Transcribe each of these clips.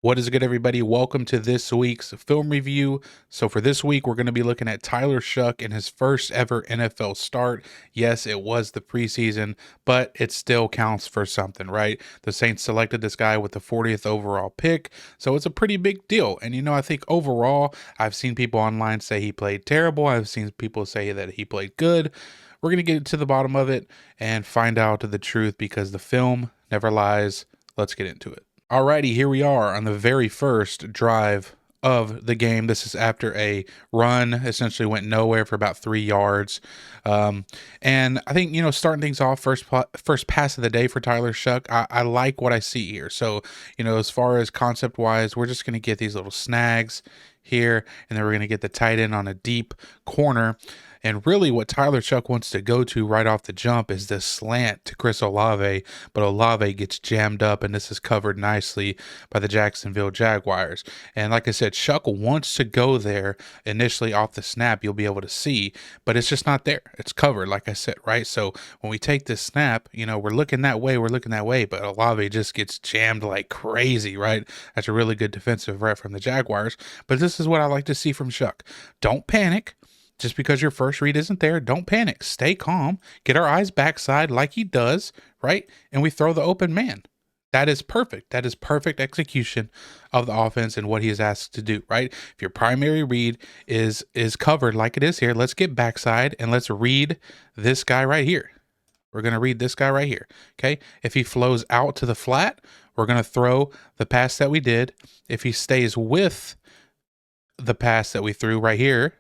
What is good, everybody? Welcome to this week's film review. So for this week, we're going to be looking at Tyler Shough in his first ever NFL start. Yes, it was the preseason, but it still counts for something, right? The Saints selected this guy with the 40th overall pick, so it's a pretty big deal. And I think overall, I've seen people online say he played terrible. I've seen people say that he played good. We're going to get to the bottom of it and find out the truth because the film never lies. Let's get into it. Alrighty, here we are on the very first drive of the game. This is after a run, essentially went nowhere for about 3 yards. And I think, starting things off, first pass of the day for Tyler Shough, I like what I see here. So, as far as concept-wise, we're just going to get these little snags here, and then we're going to get the tight end on a deep corner. And really what Tyler Shough wants to go to right off the jump is this slant to Chris Olave, but Olave gets jammed up, and this is covered nicely by the Jacksonville Jaguars. And like I said, Shough wants to go there initially off the snap, you'll be able to see, but it's just not there. It's covered, like I said, right? So when we take this snap, we're looking that way, but Olave just gets jammed like crazy, right? That's a really good defensive rep from the Jaguars. But this is what I like to see from Shough. Don't panic. Just because your first read isn't there, don't panic. Stay calm. Get our eyes backside like he does, right? And we throw the open man. That is perfect. That is perfect execution of the offense and what he is asked to do, right? If your primary read is covered like it is here, let's get backside and let's read this guy right here. We're going to read this guy right here, okay? If he flows out to the flat, we're going to throw the pass that we did. If he stays with the pass that we threw right here,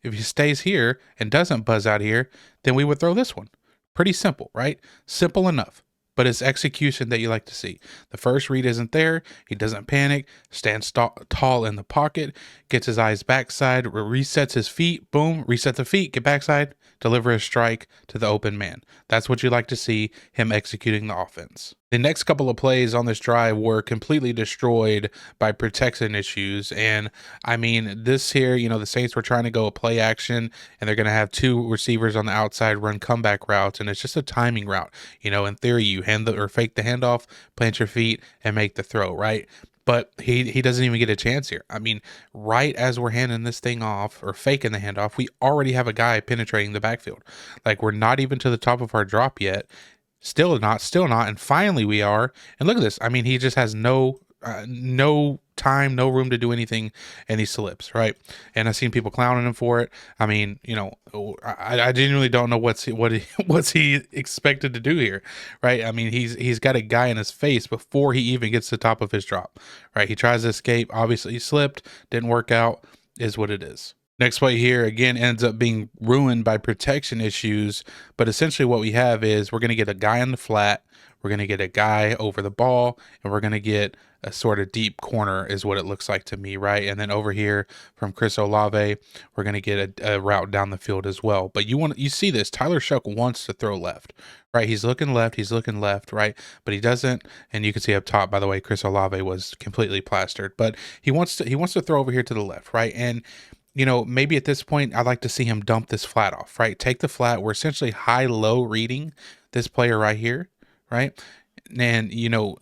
if he stays here and doesn't buzz out here, then we would throw this one. Pretty simple, right? Simple enough, but it's execution that you like to see. The first read isn't there. He doesn't panic, stands tall in the pocket, gets his eyes backside, resets his feet, boom, reset the feet, get backside, deliver a strike to the open man. That's what you like to see, him executing the offense. The next couple of plays on this drive were completely destroyed by protection issues. And I mean, this here, the Saints were trying to go a play action, and they're going to have two receivers on the outside run comeback routes. And it's just a timing route. In theory, you fake the handoff, plant your feet, and make the throw, right? But he doesn't even get a chance here. I mean, right as we're handing this thing off or faking the handoff, we already have a guy penetrating the backfield. Like, we're not even to the top of our drop yet. Still not. And finally we are. And look at this. I mean, he just has no time, no room to do anything, and he slips, right? And I've seen people clowning him for it. I mean, I genuinely don't know what's he expected to do here, right? I mean, he's got a guy in his face before he even gets to the top of his drop, right? He tries to escape. Obviously, he slipped. Didn't work out. Is what it is. Next play here, again, ends up being ruined by protection issues. But essentially what we have is we're going to get a guy on the flat. We're going to get a guy over the ball. And we're going to get a sort of deep corner is what it looks like to me, right? And then over here from Chris Olave, we're going to get a route down the field as well. But you see this. Tyler Shough wants to throw left, right? He's looking left, right? But he doesn't. And you can see up top, by the way, Chris Olave was completely plastered. But he wants to throw over here to the left, right? And maybe at this point, I'd like to see him dump this flat off, right? Take the flat. We're essentially high-low reading this player right here, right? And,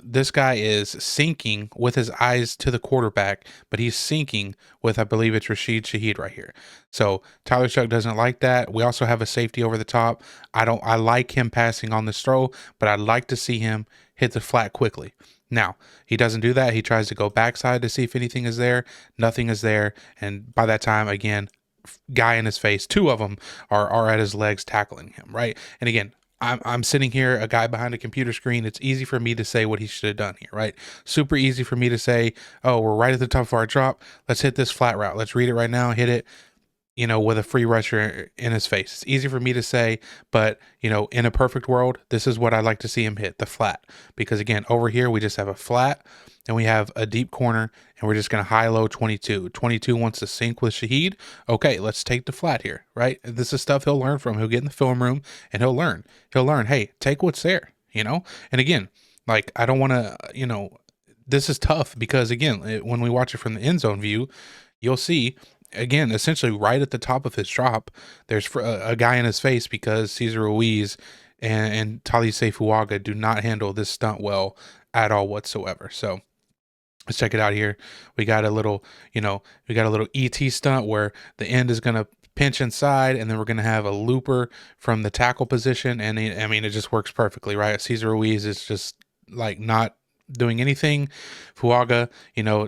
this guy is sinking with his eyes to the quarterback, but he's sinking with, I believe it's Shaheed right here. So Tyler Shough doesn't like that. We also have a safety over the top. I like him passing on this throw, but I'd like to see him hit the flat quickly. Now, he doesn't do that. He tries to go backside to see if anything is there. Nothing is there. And by that time, again, guy in his face, two of them are at his legs tackling him, right? And again, I'm sitting here, a guy behind a computer screen. It's easy for me to say what he should have done here, right? Super easy for me to say, oh, we're right at the top of our drop. Let's hit this flat route. Let's read it right now, hit it, with a free rusher in his face. It's easy for me to say, but, in a perfect world, this is what I'd like to see him hit, the flat. Because again, over here, we just have a flat and we have a deep corner, and we're just going to high-low 22. 22 wants to sync with Shaheed. Okay, let's take the flat here, right? This is stuff he'll learn from. He'll get in the film room and he'll learn. Hey, take what's there, And again, like, I don't want to, this is tough because again, when we watch it from the end zone view, you'll see, again, essentially right at the top of his drop, there's a guy in his face because Cesar Ruiz and Talise Fuaga do not handle this stunt well at all whatsoever. So Let's check it out here. We got a little, we got a little ET stunt where the end is going to pinch inside, and then we're going to have a looper from the tackle position. And I mean, it just works perfectly, right? Cesar Ruiz is just like not doing anything. Fuaga,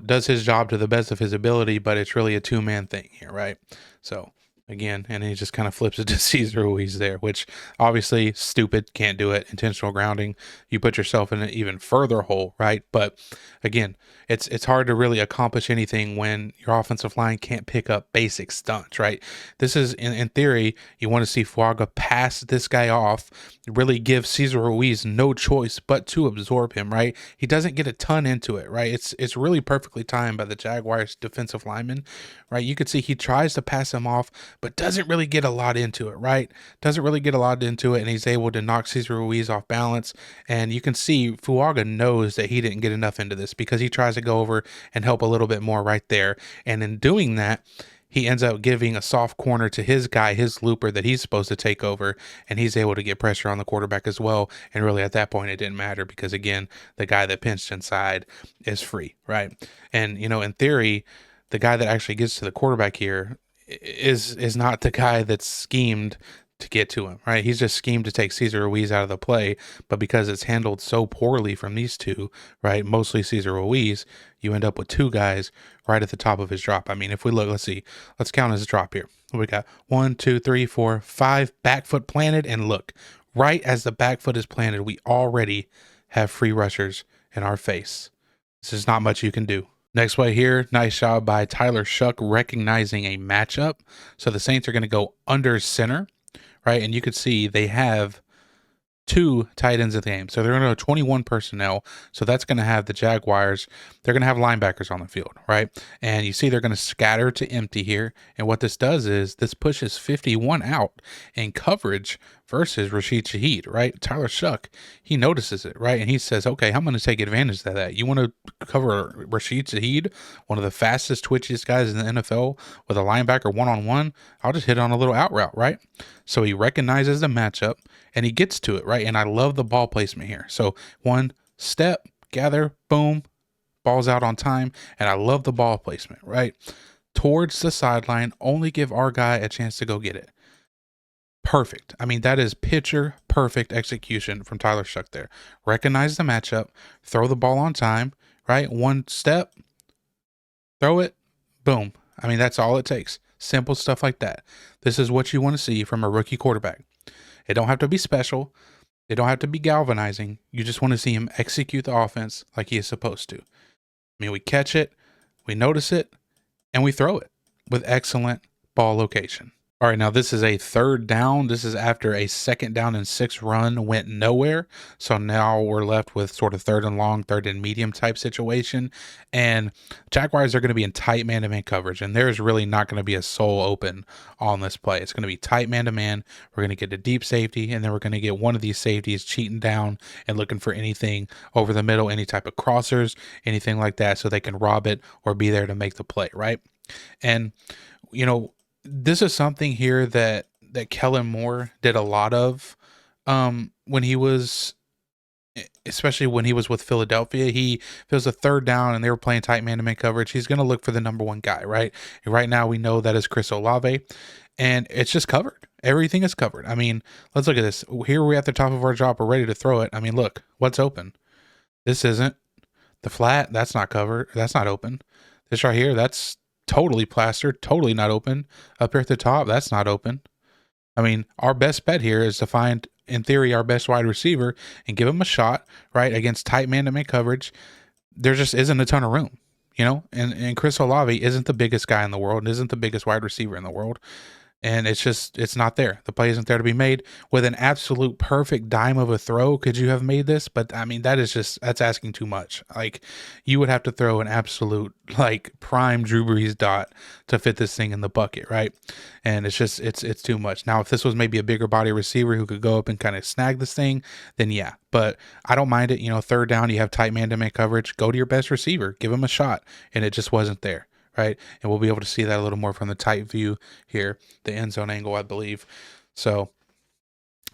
does his job to the best of his ability, but it's really a two-man thing here, right? So again, and he just kind of flips it to Cesar Ruiz there, which obviously stupid, can't do it. Intentional grounding, you put yourself in an even further hole, right? But again, it's hard to really accomplish anything when your offensive line can't pick up basic stunts, right? This is in theory, you want to see Fuaga pass this guy off, really give Cesar Ruiz no choice but to absorb him, right? He doesn't get a ton into it, right? It's really perfectly timed by the Jaguars defensive lineman, right? You could see he tries to pass him off, but doesn't really get a lot into it, right? Doesn't really get a lot into it, and he's able to knock Cesar Ruiz off balance. And you can see Fuaga knows that he didn't get enough into this because he tries to go over and help a little bit more right there. And in doing that, he ends up giving a soft corner to his guy, his looper that he's supposed to take over, and he's able to get pressure on the quarterback as well. And really at that point, it didn't matter because, again, the guy that pinched inside is free, right? And, in theory, the guy that actually gets to the quarterback here is not the guy that's schemed to get to him, right? He's just schemed to take Cesar Ruiz out of the play, but because it's handled so poorly from these two, right, mostly Cesar Ruiz, you end up with two guys right at the top of his drop. I mean, if we look, let's count his drop here. We got 1, 2, 3, 4, 5 back foot planted, and look, right as the back foot is planted, we already have free rushers in our face. This is not much you can do. Next play here, nice job by Tyler Shough recognizing a matchup. So the Saints are going to go under center, right? And you could see they have two tight ends in the game. So they're going to go 21 personnel. So that's going to have the Jaguars. They're going to have linebackers on the field, right? And you see they're going to scatter to empty here. And what this does is this pushes 51 out in coverage versus Shaheed, right? Tyler Shough, he notices it, right? And he says, okay, I'm going to take advantage of that. You want to cover Shaheed, one of the fastest, twitchiest guys in the NFL with a linebacker one-on-one? I'll just hit on a little out route, right? So he recognizes the matchup and he gets to it, right? And I love the ball placement here. So one step, gather, boom, ball's out on time. And I love the ball placement, right? Towards the sideline, only give our guy a chance to go get it. Perfect. I mean, that is picture perfect execution from Tyler Shough there. Recognize the matchup, throw the ball on time, right? One step, throw it, boom. I mean, that's all it takes. Simple stuff like that. This is what you want to see from a rookie quarterback. It don't have to be special. It don't have to be galvanizing. You just want to see him execute the offense like he is supposed to. I mean, we catch it, we notice it, and we throw it with excellent ball location. All right, now this is a third down. This is after a 2nd down and 6 run went nowhere. So now we're left with sort of 3rd and long, 3rd and medium type situation. And Jaguars are going to be in tight man-to-man coverage. And there's really not going to be a soul open on this play. It's going to be tight man-to-man. We're going to get a deep safety, and then we're going to get one of these safeties cheating down and looking for anything over the middle, any type of crossers, anything like that, so they can rob it or be there to make the play, right? And, this is something here that Kellen Moore did a lot of when he was, especially when he was with Philadelphia. If it was a 3rd down and they were playing tight man-to-man coverage, he's going to look for the number one guy, right? And right now we know that is Chris Olave, and it's just covered. Everything is covered. I mean, let's look at this. Here we're at the top of our drop. We're ready to throw it. I mean, look, what's open? This isn't. The flat, that's not covered. That's not open. This right here, that's totally plastered, totally not open. Up here at the top, that's not open. I mean, our best bet here is to find, in theory, our best wide receiver and give him a shot, right, against tight man-to-man coverage. There just isn't a ton of room, and Chris Olave isn't the biggest guy in the world and isn't the biggest wide receiver in the world. And it's not there. The play isn't there to be made. With an absolute perfect dime of a throw, could you have made this? But I mean, that's asking too much. Like, you would have to throw an absolute, like, prime Drew Brees dot to fit this thing in the bucket, right? And it's too much. Now, if this was maybe a bigger body receiver who could go up and kind of snag this thing, then yeah. But I don't mind it. 3rd down, you have tight man-to-man coverage. Go to your best receiver. Give him a shot. And it just wasn't there. Right, and we'll be able to see that a little more from the tight view here, the end zone angle, I believe. So,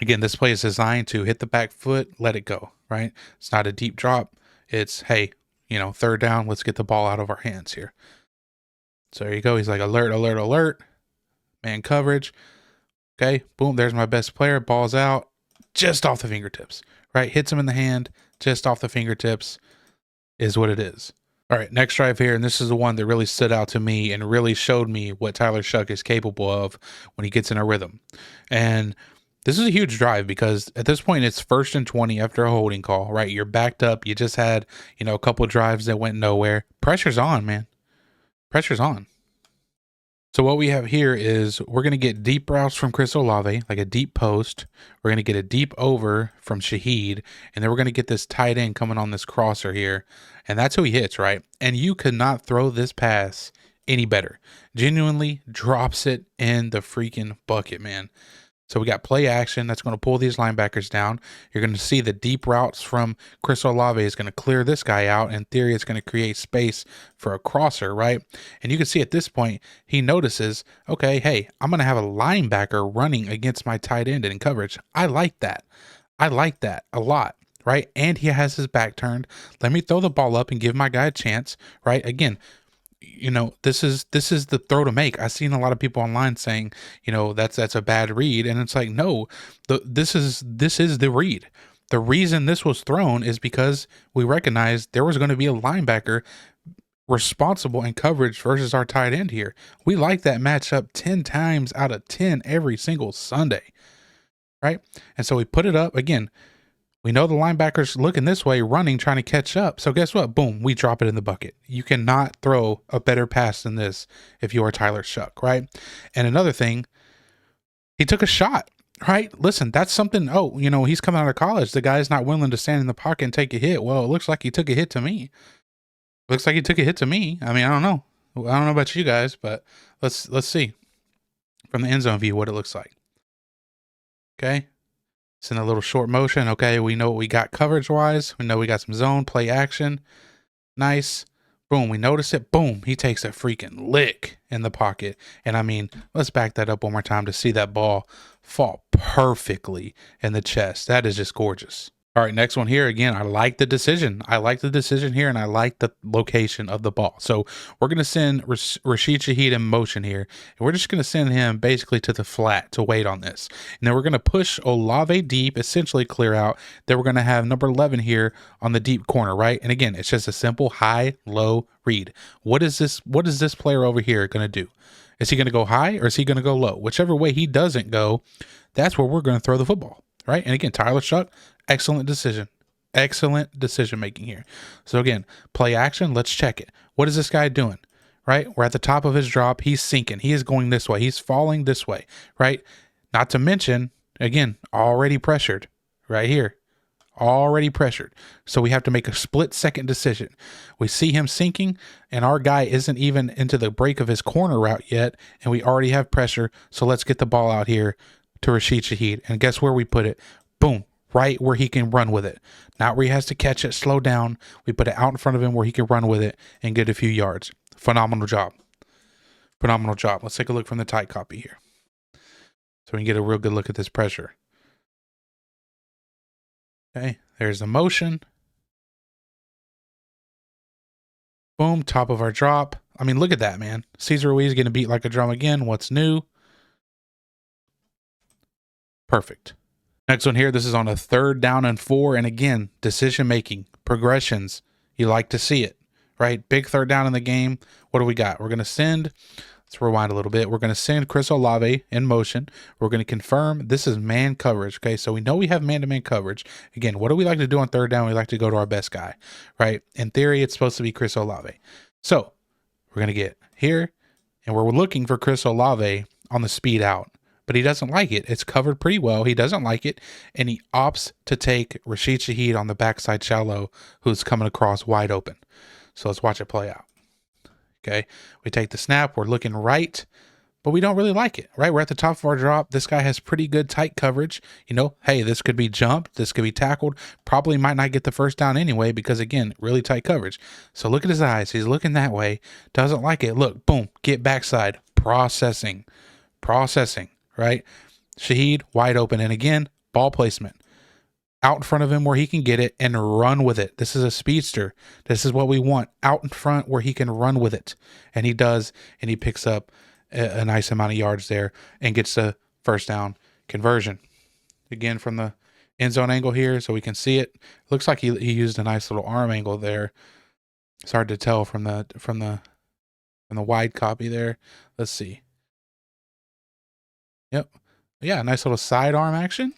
again, this play is designed to hit the back foot, let it go, right? It's not a deep drop. It's, hey, third down. Let's get the ball out of our hands here. So there you go. He's like, alert, alert, alert. Man coverage. Okay, boom, there's my best player. Ball's out. Just off the fingertips, right? Hits him in the hand. Just off the fingertips is what it is. All right, next drive here, and this is the one that really stood out to me and really showed me what Tyler Shough is capable of when he gets in a rhythm. And this is a huge drive because at this point it's 1st and 20 after a holding call, right? You're backed up. You just had, a couple of drives that went nowhere. Pressure's on, man. Pressure's on. So what we have here is we're going to get deep routes from Chris Olave, like a deep post. We're going to get a deep over from Shaheed, and then we're going to get this tight end coming on this crosser here, and that's who he hits, right? And you could not throw this pass any better. Genuinely drops it in the freaking bucket, man. So we got play action that's going to pull these linebackers down. You're going to see the deep routes from Chris Olave is going to clear this guy out. In theory, it's going to create space for a crosser, right? And you can see at this point, he notices, okay, hey, I'm going to have a linebacker running against my tight end in coverage. I like that. I like that a lot, right? And he has his back turned. Let me throw the ball up and give my guy a chance, right? Again, this is the throw to make. I've seen a lot of people online saying, that's a bad read, and it's like, no, this is the read. The reason this was thrown is because we recognized there was going to be a linebacker responsible in coverage versus our tight end here. We like that matchup 10 times out of 10 every single Sunday, right? And so we put it up again. We know the linebacker's looking this way, running, trying to catch up. So guess what? Boom, we drop it in the bucket. You cannot throw a better pass than this if you are Tyler Shough, right? And another thing, he took a shot, right? Listen, that's something, he's coming out of college. The guy's not willing to stand in the pocket and take a hit. Well, it looks like he took a hit to me. Looks like he took a hit to me. I mean, I don't know. I don't know about you guys, but let's see from the end zone view what it looks like. Okay. It's in a little short motion. Okay, we know what we got coverage-wise. We know we got some zone, play action. Nice. Boom, we notice it. Boom, he takes a freaking lick in the pocket. And I mean, let's back that up one more time to see that ball fall perfectly in the chest. That is just gorgeous. All right, next one here. Again, I like the decision. I like the decision here, and I like the location of the ball. So we're going to send Rashid Shaheed in motion here, and we're just going to send him basically to the flat to wait on this. And then we're going to push Olave deep, essentially clear out. Then we're going to have number 11 here on the deep corner, right? And again, it's just a simple high-low read. What is this player over here going to do? Is he going to go high or is he going to go low? Whichever way he doesn't go, that's where we're going to throw the football, right? And again, Tyler Shough, excellent decision. Excellent decision making here. So again, play action. Let's check it. What is this guy doing? Right? We're at the top of his drop. He's sinking. He is going this way. He's falling this way. Right? Not to mention, again, already pressured right here. Already pressured. So we have to make a split-second decision. We see him sinking, and our guy isn't even into the break of his corner route yet, and we already have pressure. So let's get the ball out here to Rashid Shaheed. And guess where we put it? Boom. Right where he can run with it. Not where he has to catch it, slow down. We put it out in front of him where he can run with it and get a few yards. Phenomenal job. Phenomenal job. Let's take a look from the tight copy here, so we can get a real good look at this pressure. Okay, there's the motion. Boom, top of our drop. I mean, look at that, man. Cesar Ruiz getting beat like a drum again. What's new? Perfect. Next one here, this is on a 3rd down and 4. And again, decision-making, progressions. You like to see it, right? Big 3rd down in the game. What do we got? We're going to send, let's rewind a little bit. We're going to send Chris Olave in motion. We're going to confirm this is man coverage, okay? So we know we have man-to-man coverage. Again, what do we like to do on 3rd down? We like to go to our best guy, right? In theory, it's supposed to be Chris Olave. So we're going to get here, and we're looking for Chris Olave on the speed out. But he doesn't like it. It's covered pretty well. He doesn't like it, and he opts to take Rashid Shaheed on the backside shallow, who's coming across wide open. So let's watch it play out. Okay, we take the snap. We're looking right, but we don't really like it, right? We're at the top of our drop. This guy has pretty good tight coverage. Hey, this could be jumped. This could be tackled. Probably might not get the 1st down anyway because, again, really tight coverage. So look at his eyes. He's looking that way. Doesn't like it. Look, boom, get backside. Processing. Right? Shaheed wide open. And again, ball placement. out in front of him where he can get it and run with it. This is a speedster. This is what we want, out in front where he can run with it. And he does, and he picks up a nice amount of yards there and gets the first down conversion. Again, from the end zone angle here, so we can see it. Looks like he used a nice little arm angle there. It's hard to tell from the wide copy there. Let's see. Yep. Yeah, nice little sidearm action.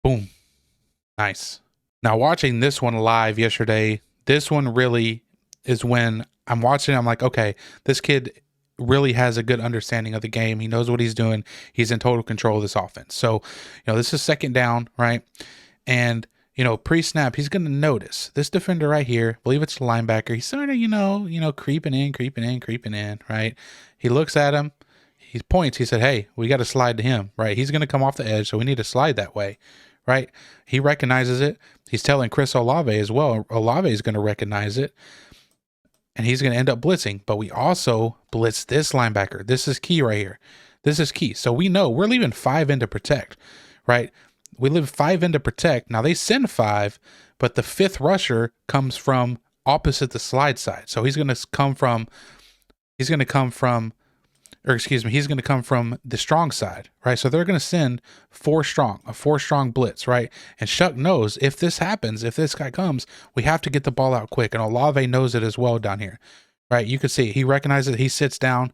Boom. Nice. Now, watching this one live yesterday, this one really is when I'm watching, I'm like, okay, this kid really has a good understanding of the game. He knows what he's doing. He's in total control of this offense. So, this is second down, right? And, pre-snap, he's going to notice this defender right here. I believe it's the linebacker. He's sort of, creeping in, right? He looks at him. He points. He said, hey, we got to slide to him, right? He's going to come off the edge, so we need to slide that way, right? He recognizes it. He's telling Chris Olave as well. Olave is going to recognize it, and he's going to end up blitzing. But we also blitz this linebacker. This is key right here. This is key. So we know we're leaving 5 in to protect, right? We leave 5 in to protect. Now they send 5, but the 5th rusher comes from opposite the slide side. So he's going to come from the strong side, right? So they're going to send a 4-strong blitz, right? And Shough knows if this happens, if this guy comes, we have to get the ball out quick. And Olave knows it as well down here, right? You can see he recognizes it. He sits down,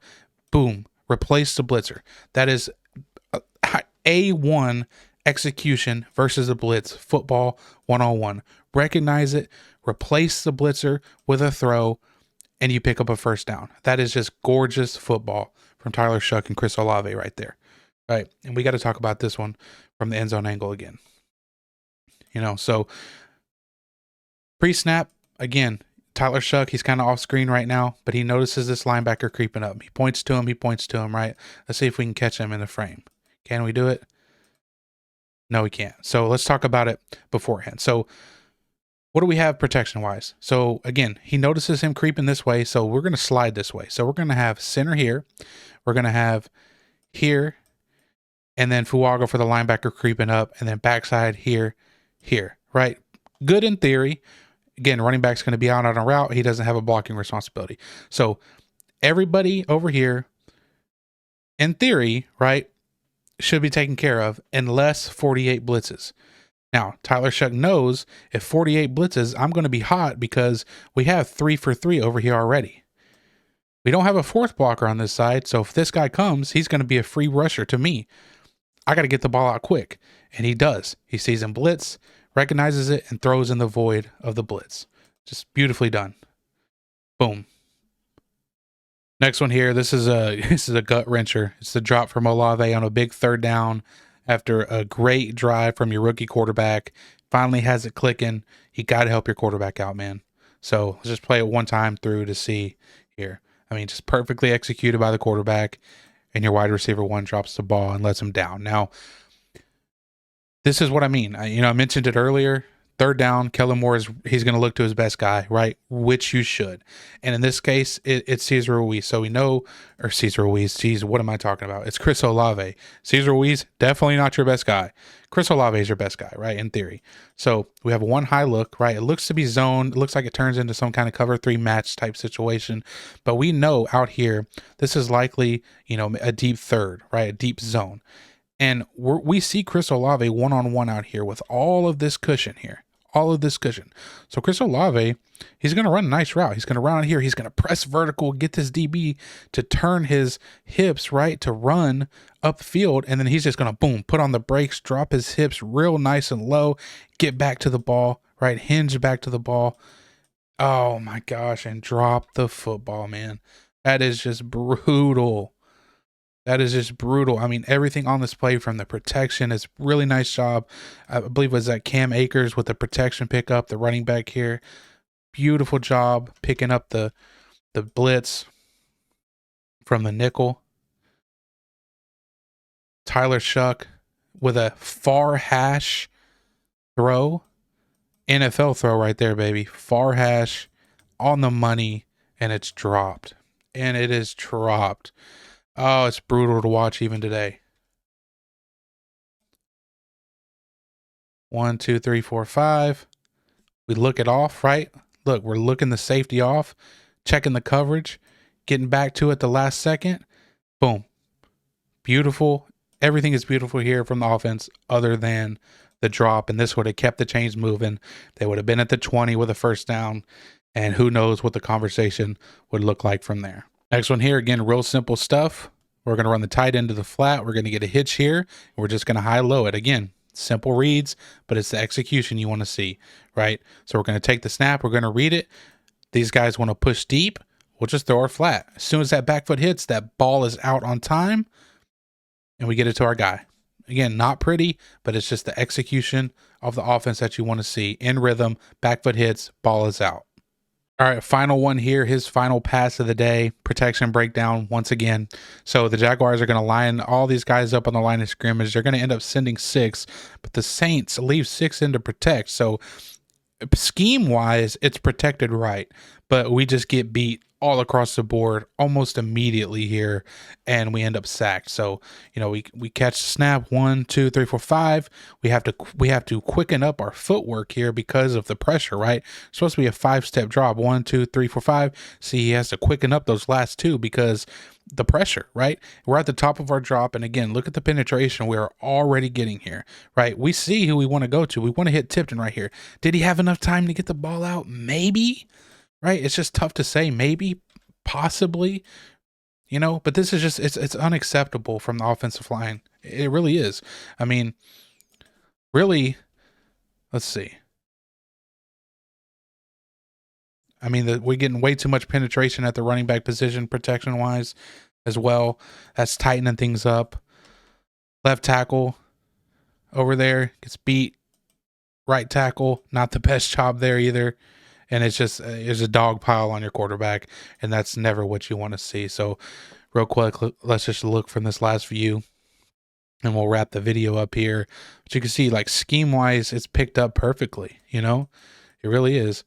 boom, replace the blitzer. That is A1 execution versus a blitz, football 101. Recognize it, replace the blitzer with a throw, and you pick up a first down. That is just gorgeous football from Tyler Shough and Chris Olave right there. Right. And we got to talk about this one from the end zone angle again. So pre-snap, again, Tyler Shough, he's kind of off screen right now, but he notices this linebacker creeping up. He points to him, right? Let's see if we can catch him in the frame. Can we do it? No, we can't. So let's talk about it beforehand. So what do we have protection-wise? So again, he notices him creeping this way, so we're going to slide this way. So we're going to have center here. We're going to have here, and then Fuaga for the linebacker creeping up, and then backside here, right? Good in theory. Again, running back's going to be out on a route. He doesn't have a blocking responsibility. So everybody over here, in theory, right, should be taken care of unless 48 blitzes. Now, Tyler Shough knows if 48 blitzes, I'm going to be hot because we have 3 for 3 over here already. We don't have a 4th blocker on this side, so if this guy comes, he's going to be a free rusher to me. I got to get the ball out quick, and he does. He sees him blitz, recognizes it, and throws in the void of the blitz. Just beautifully done. Boom. Next one here, this is a gut wrencher. It's the drop from Olave on a big 3rd down after a great drive from your rookie quarterback. Finally has it clicking. You got to help your quarterback out, man. So let's just play it one time through to see here. I mean, just perfectly executed by the quarterback, and your wide receiver 1 drops the ball and lets him down. Now, this is what I mean. I mentioned it earlier. 3rd down, Kellen Moore he's going to look to his best guy, right? Which you should. And in this case, it's Cesar Ruiz. So we know, or Cesar Ruiz, geez, what am I talking about? It's Chris Olave. Cesar Ruiz, definitely not your best guy. Chris Olave is your best guy, right? In theory. So we have one high look, right? It looks to be zoned. It looks like it turns into some kind of cover 3 match type situation. But we know out here, this is likely, a deep third, right? A deep zone. And we see Chris Olave one-on-one out here with all of this cushion here. All of this cushion. So Chris Olave, he's going to run a nice route. He's going to run out here. He's going to press vertical, get this DB to turn his hips, right, to run upfield. And then he's just going to, boom, put on the brakes, drop his hips real nice and low, get back to the ball, right, hinge back to the ball. Oh, my gosh, and drop the football, man. That is just brutal. That is just brutal. I mean, everything on this play from the protection is really nice job. I believe it was that Cam Akers with the protection pickup, the running back here. Beautiful job picking up the blitz from the nickel. Tyler Shough with a far hash throw. NFL throw right there, baby. Far hash on the money, and it's dropped. And it is dropped. Oh, it's brutal to watch even today. 1, 2, 3, 4, 5. We look it off, right? Look, we're looking the safety off, checking the coverage, getting back to it the last second. Boom. Beautiful. Everything is beautiful here from the offense other than the drop. And this would have kept the chains moving. They would have been at the 20 with a first down. And who knows what the conversation would look like from there. Next one here, again, real simple stuff. We're going to run the tight end to the flat. We're going to get a hitch here. And we're just going to high-low it. Again, simple reads, but it's the execution you want to see, right? So we're going to take the snap. We're going to read it. These guys want to push deep. We'll just throw our flat. As soon as that back foot hits, that ball is out on time, and we get it to our guy. Again, not pretty, but it's just the execution of the offense that you want to see. In rhythm, back foot hits, ball is out. All right, final one here, his final pass of the day, protection breakdown once again. So the Jaguars are going to line all these guys up on the line of scrimmage. They're going to end up sending 6, but the Saints leave 6 in to protect. So scheme-wise, it's protected right, but we just get beat all across the board almost immediately here, and we end up sacked. So, you know, we catch the snap, 1, 2, 3, 4, 5. We have to quicken up our footwork here because of the pressure, right? It's supposed to be a 5-step drop, 1, 2, 3, 4, 5. See, he has to quicken up those last 2 because the pressure, right? We're at the top of our drop, and again, look at the penetration we are already getting here, right? We see who we want to go to. We want to hit Tipton right here. Did he have enough time to get the ball out? Maybe. Right? It's just tough to say. Maybe, possibly, you know, but this is just, it's unacceptable from the offensive line. It really is. I mean, really, let's see. I mean, we're getting way too much penetration at the running back position, protection wise, as well. That's tightening things up. Left tackle over there gets beat. Right tackle, not the best job there either. And it's just, there's a dog pile on your quarterback, and that's never what you want to see. So real quick, let's just look from this last view, and we'll wrap the video up here. But you can see, like, scheme-wise, it's picked up perfectly, you know? It really is.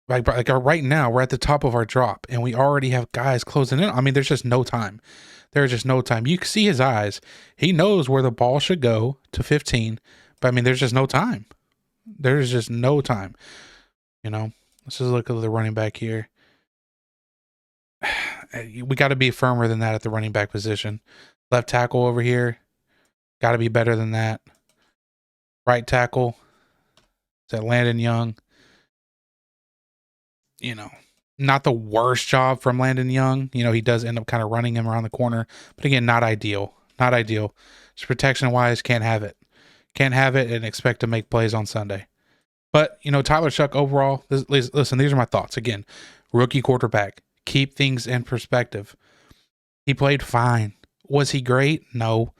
Like right now, we're at the top of our drop, and we already have guys closing in. I mean, there's just no time. There's just no time. You can see his eyes. He knows where the ball should go to 15, but, I mean, there's just no time. There's just no time. You know, let's just look at the running back here. We got to be firmer than that at the running back position. Left tackle over here, got to be better than that. Right tackle, is that Landon Young? You know, not the worst job from Landon Young. You know, he does end up kind of running him around the corner, but again, not ideal. Not ideal. Just protection-wise, can't have it. Can't have it and expect to make plays on Sunday. But, you know, Tyler Shough overall, listen, these are my thoughts. Again, rookie quarterback. Keep things in perspective. He played fine. Was he great? No.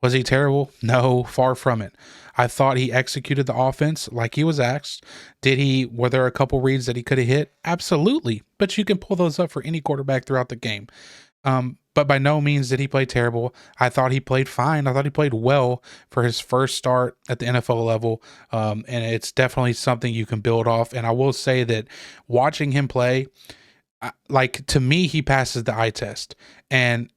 Was he terrible? No, far from it. I thought he executed the offense like he was asked. Were there a couple reads that he could have hit? Absolutely. But you can pull those up for any quarterback throughout the game. But by no means did he play terrible. I thought he played fine. I thought he played well for his first start at the NFL level. And it's definitely something you can build off. And I will say that watching him play, like, to me, he passes the eye test. And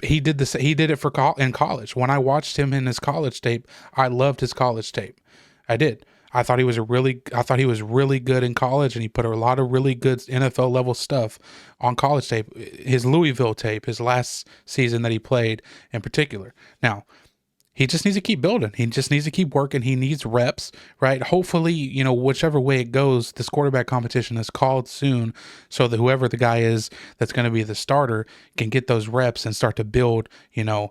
he did this. He did it in college. When I watched him in his college tape, I loved his college tape. I did. I thought he was really good in college, and he put a lot of really good NFL level stuff on college tape. His Louisville tape, his last season that he played in particular. Now, he just needs to keep building. He just needs to keep working. He needs reps, right? Hopefully, you know, whichever way it goes, this quarterback competition is called soon, so that whoever the guy is that's going to be the starter can get those reps and start to build a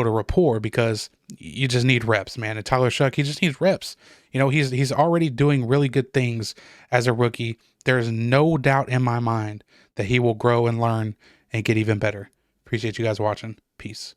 rapport, because you just need reps, man. And Tyler Shough, he just needs reps. You know, he's already doing really good things as a rookie. There's no doubt in my mind that he will grow and learn and get even better. Appreciate you guys watching. Peace.